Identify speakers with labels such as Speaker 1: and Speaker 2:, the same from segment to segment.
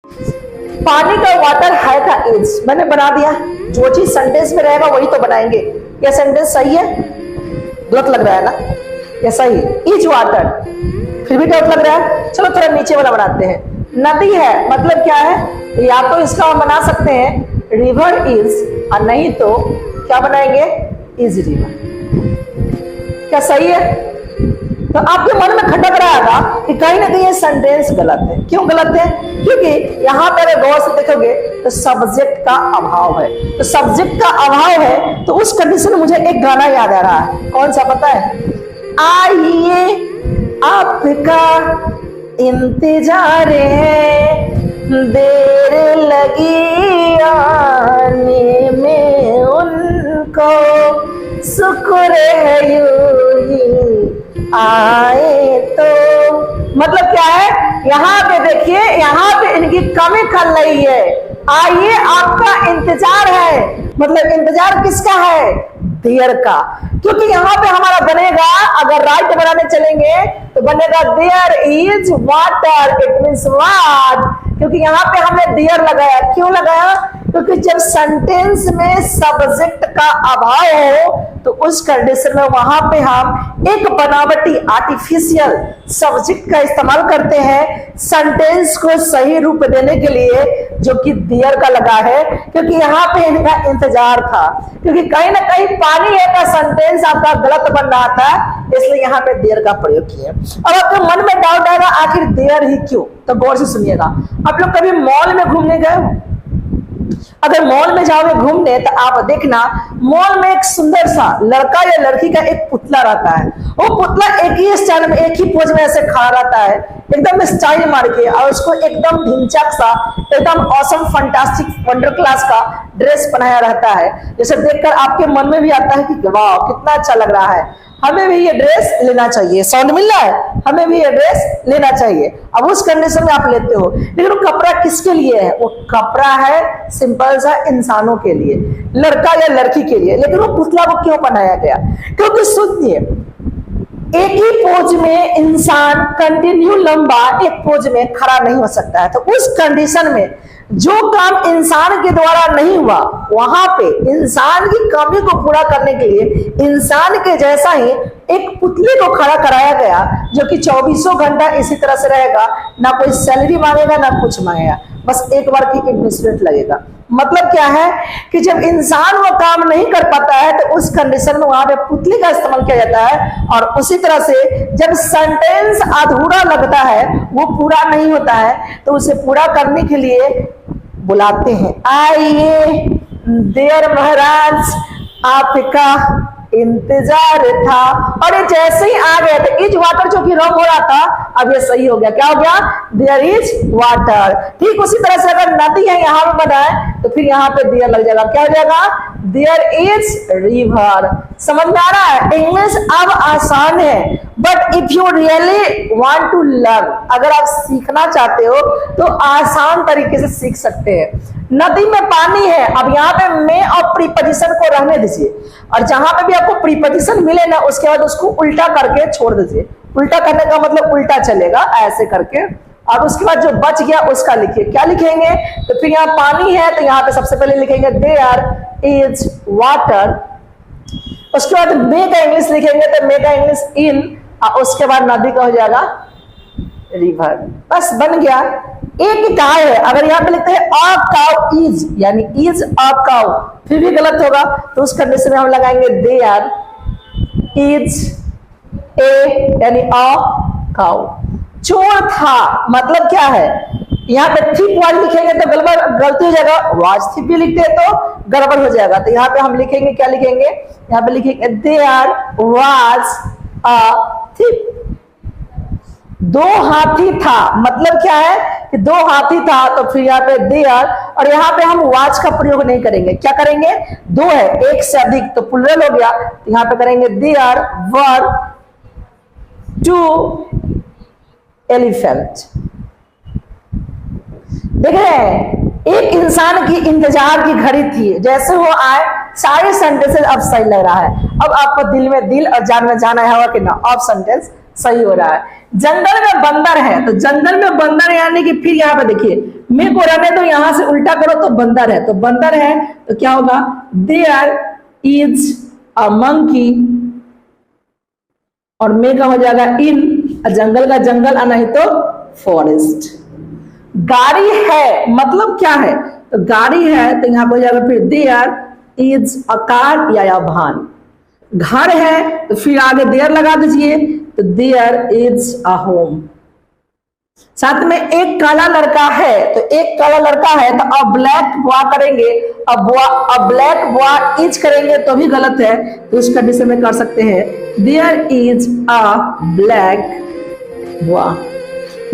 Speaker 1: पानी का वाटर है का इज मैंने बना दिया, जो चीज सेंटेंस में रहेगा वही तो बनाएंगे। यह सेंटेंस सही है? गलत लग रहा है ना? यह सही, इज वाटर, फिर भी गलत लग रहा है। चलो थोड़ा नीचे वाला बनाते हैं। नदी है मतलब क्या है? या तो इसका हम बना सकते हैं रिवर इज, और नहीं तो क्या बनाएंगे? Is river. क्या सही है? तो आपके मन में खटक रहा था कि कहीं ना कहीं ये सेंटेंस गलत है। क्यों गलत है? क्योंकि यहां पर गौर से देखोगे तो सब्जेक्ट का अभाव है। तो सब्जेक्ट का अभाव है तो उस कंडीशन में मुझे एक गाना याद आ रहा है। कौन सा पता है? आइए आपका इंतजार है, देर लगी आने में उनको, शुक्र है यूं ही आए तो। मतलब क्या है? यहाँ पे देखिए, यहाँ पे इनकी कमी खल रही है। आइए आपका इंतजार है, मतलब इंतजार किसका है? देयर का। क्योंकि यहाँ पे हमारा बनेगा, अगर राइट बनाने चलेंगे तो बनेगा there is water, it means what. क्योंकि यहाँ पे हमने देयर लगाया। क्यों लगाया? क्योंकि जब सेंटेंस में सब्जेक्ट का अभाव हो तो उस कंडीशन में वहां पे हम एक बनावटी आर्टिफिशियल सब्जेक्ट का इस्तेमाल करते हैं सेंटेंस को सही रूप देने के लिए, जो कि देयर का लगा है। क्योंकि यहाँ पे इनका इंतजार था, क्योंकि कहीं ना कहीं पानी है का सेंटेंस आपका गलत बन रहा था, इसलिए यहाँ पे देयर का प्रयोग किया। अब आपके मन में डाउट आएगा आखिर देयर ही क्यों? तो गौर से सुनिएगा। आप लोग कभी मॉल में घूमने गए हो? अगर मॉल में जाओगे घूमने तो आप देखना, मॉल में एक सुंदर सा लड़का या लड़की का एक पुतला रहता है। वो पुतला एक ही स्टाइल में, एक ही पोज में ऐसे खड़ा रहता है, एकदम स्टाइल मार के, और उसको एकदम ढिंचक सा, एकदम ऑसम फंटास्टिक वंडर क्लास का ड्रेस पहनाया रहता है। जैसे देखकर आपके मन में भी आता है कि वाह कितना अच्छा लग रहा है, हमें भी ये ड्रेस लेना चाहिए। साउंड मिल रहा है? हमें भी ये ड्रेस लेना चाहिए। अब उस कंडीशन में आप लेते हो, लेकिन वो कपड़ा किसके लिए है? वो कपड़ा है सिंपल सा इंसानों के लिए, लड़का या लड़की के लिए। लेकिन वो पुतला को क्यों बनाया गया? क्योंकि सुनिए, एक ही पोज में इंसान कंटिन्यू लंबा एक पोज में खड़ा नहीं हो सकता है। तो उस कंडीशन में जो काम इंसान के द्वारा नहीं हुआ, वहां पे इंसान की कमी को पूरा करने के लिए इंसान के जैसा ही एक पुतले को खड़ा कराया गया, जो कि 24 घंटा इसी तरह से रहेगा, ना कोई सैलरी मांगेगा ना कुछ मांगेगा, बस एक बार की इन्वेस्टमेंट लगेगा। मतलब क्या है कि जब इंसान वो काम नहीं कर पाता है तो उस कंडीशन में वहां पे पुतले का इस्तेमाल किया जाता है। और उसी तरह से जब सेंटेंस अधूरा लगता है, वो पूरा नहीं होता है, तो उसे पूरा करने के लिए बुलाते हैं, आइए देयर महाराज आपका इंतजार था। और ये जैसे ही आ गए तो इज वाटर जो कि रॉन्ग हो रहा था, अब ये सही हो गया। क्या हो गया? There is water. ठीक उसी तरह से अगर नदी है यहाँ पे बना है तो फिर यहाँ पे देयर लग जाएगा। क्या हो जाएगा? There is river. समझ में आ रहा है? इंग्लिश अब आसान है, but if you really want to learn, अगर आप सीखना चाहते हो तो आसान तरीके से सीख सकते हैं। नदी में पानी है, अब यहाँ पे मे और प्रीपोजिशन को रहने दीजिए, और जहां पे भी आपको प्रीपोजिशन मिले ना उसके बाद उसको उल्टा करके छोड़ दीजिए। उल्टा करने का मतलब उल्टा चलेगा ऐसे करके, और उसके बाद जो बच गया उसका लिखिए। क्या लिखेंगे? तो फिर यहाँ पानी है तो यहाँ पे सबसे पहले लिखेंगे देयर इज वाटर। उसके बाद मे का इंग्लिश लिखेंगे तो मे का इंग्लिश इन, और उसके बाद नदी का हो जाएगा रिवर। बस बन गया। एक गाय है, अगर यहाँ पे लिखते हैं अ काउ इज, यानी इज अ काउ, फिर भी गलत होगा, तो उस कंडीशन में हम लगाएंगे देयर इज ए, यानी अ काउ। चोर था मतलब क्या है? यहाँ पे थिप वाज लिखेंगे तो गलती हो जाएगा, वाज थिप भी लिखते तो गड़बड़ हो जाएगा। तो यहाँ पे हम लिखेंगे, क्या लिखेंगे? यहाँ पे लिखेंगे देयर वाज अ थिप। दो हाथी था मतलब क्या है कि दो हाथी था, तो फिर यहाँ पे देयर, और यहाँ पे हम वाज का प्रयोग नहीं करेंगे। क्या करेंगे? दो है, एक से अधिक तो प्लुरल हो गया, तो यहाँ पे करेंगे देयर वर टू एलिफेंट। देख रहे हैं, एक इंसान की इंतजार की घड़ी थी, जैसे वो आए सारे सेंटेंसेस अब सही लग रहा है। अब आपको दिल में दिल और जान में जाना है कि ना, अब सेंटेंस सही हो रहा है। जंगल में बंदर है, तो जंगल में बंदर यानी कि फिर यहाँ पे देखिए मे को रहने दो, यहां से उल्टा करो तो बंदर है, तो बंदर है तो क्या होगा, देयर इज अ मंकी, और मे का हो जाएगा इन, जंगल का जंगल और नहीं तो फॉरेस्ट। गाड़ी है मतलब क्या है, तो गाड़ी है तो यहां पर हो जाएगा फिर देयर इज अ कार या वाहन। घर है तो फिर आगे देयर लगा दीजिए, तो देयर इज अ होम। साथ में एक काला लड़का है, तो एक काला लड़का है तो अ ब्लैक बॉय करेंगे, अ ब्लैक बॉय इज करेंगे तो भी गलत है, तो उस कंडीशन में कर सकते हैं there is a black boy.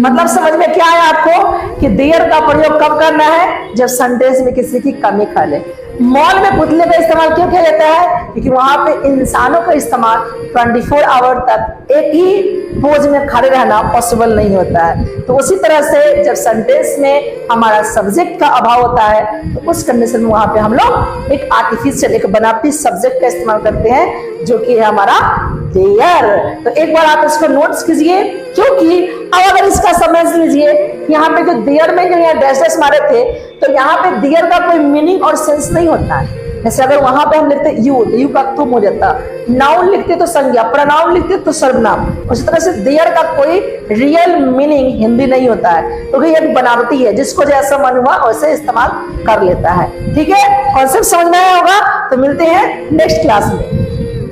Speaker 1: मतलब समझ में क्या है आपको कि देयर का प्रयोग कब करना है, जब सेंटेंस में किसी की कमी खले। मॉल में पुतले का इस्तेमाल क्यों किया जाता है, क्योंकि वहां पे इंसानों का इस्तेमाल 24 आवर तक एक ही पोज में खड़े रहना पॉसिबल नहीं होता है। तो उसी तरह से जब सेंटेंस में हमारा सब्जेक्ट का अभाव होता है तो उस कंडीशन में वहां पे हम लोग एक आर्टिफिशियल, एक बनावटी सब्जेक्ट का इस्तेमाल करते हैं जो कि है हमारा देयर। तो एक बार आप इसको नोट्स कीजिए, क्योंकि अब अगर इसका समझ लीजिए यहाँ पे जो देयर में जो यहाँ डैश डैश मारे थे, तो यहाँ पे देयर का कोई मीनिंग और सेंस नहीं होता है। जैसे अगर वहां पे हम लिखते यू का तुम हो जाता, नाउन लिखते तो संज्ञा, प्रोनाउन लिखते तो सर्वनाम। उसी तरह से देयर का कोई रियल मीनिंग हिंदी नहीं होता है, क्योंकि तो एक बनावटी है, जिसको जैसा मन हुआ वैसे इस्तेमाल कर लेता है। ठीक है, कॉन्सेप्ट समझ में आया होगा, तो मिलते हैं नेक्स्ट क्लास में।